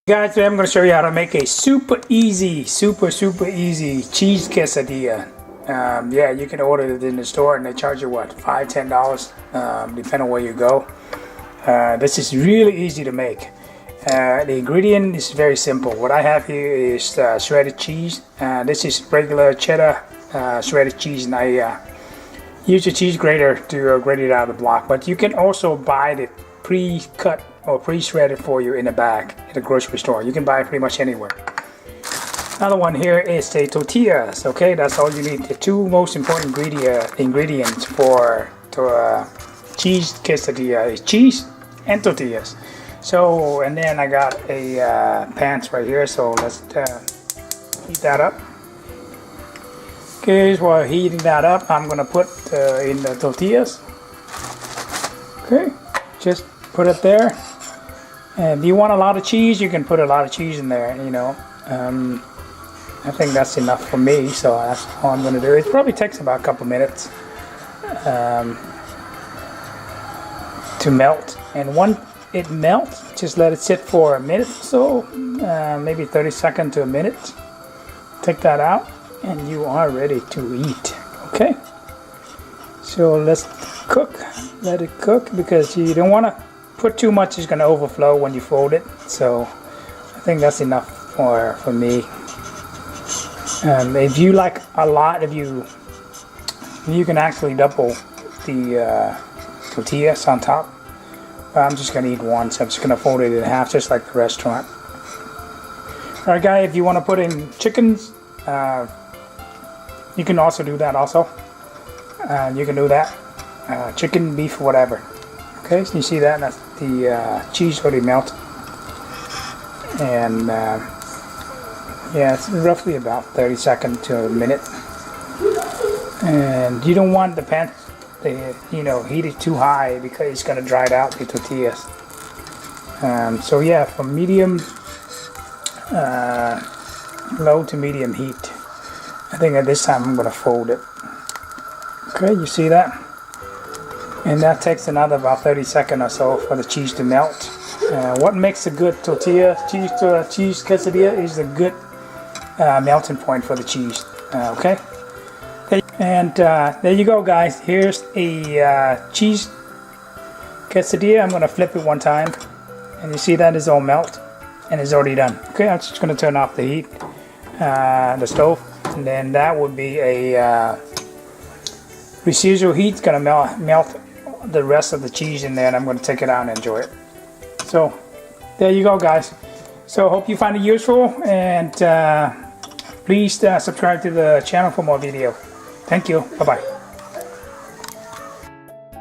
Guys, today I'm going to show you how to make a super easy cheese quesadilla. Yeah, you can order it in the store and they charge you what, $5–10 depending on where you go. This is really easy to make. The ingredient is very simple. What I have here is shredded cheese. This is regular cheddar shredded cheese, and I use a cheese grater to grate it out of the block, but you can also buy it pre-cut or pre-shredded for you in a bag at a grocery store. You can buy it pretty much anywhere. Another one here is the tortillas. Okay, that's all you need. The two most important ingredients for cheese quesadilla is cheese and tortillas. So, and then I got a pans right here, so let's heat that up. Okay, so while heating that up, I'm gonna put in the tortillas. Okay, just put it there. And if you want a lot of cheese, you can put a lot of cheese in there, you know. I think that's enough for me, so that's all I'm going to do. It probably takes about a couple minutes to melt. And once it melts, just let it sit for a minute or so, maybe 30 seconds to a minute. Take that out, and you are ready to eat, okay? So let's cook. Let it cook, because you don't want to put too much, it's going to overflow when you fold it. So I think that's enough for me. If you like a lot, you can actually double the tortillas on top. But I'm just going to eat one, so I'm just going to fold it in half, just like the restaurant. Alright guys, if you want to put in chickens, you can also do that also. You can do that. Chicken, beef, whatever. Okay, so you see that, that's the cheese already melted. And yeah, it's roughly about 30 seconds to a minute. And you don't want the pan, heated too high, because it's going to dry out the tortillas. So yeah, from medium, low to medium heat. I think at this time I'm going to fold it. Okay, you see that? And that takes another about 30 seconds or so for the cheese to melt. What makes a good tortilla cheese quesadilla is a good melting point for the cheese. Okay, and there you go, guys. Here's a cheese quesadilla. I'm gonna flip it one time, and you see that is all melt and it's already done. Okay, I'm just gonna turn off the heat, the stove, and then that would be a residual heat. It's gonna melt the rest of the cheese in there, and I'm going to take it out and enjoy it. So there you go, guys. So hope you find it useful, and please subscribe to the channel for more video. Thank you. Bye bye.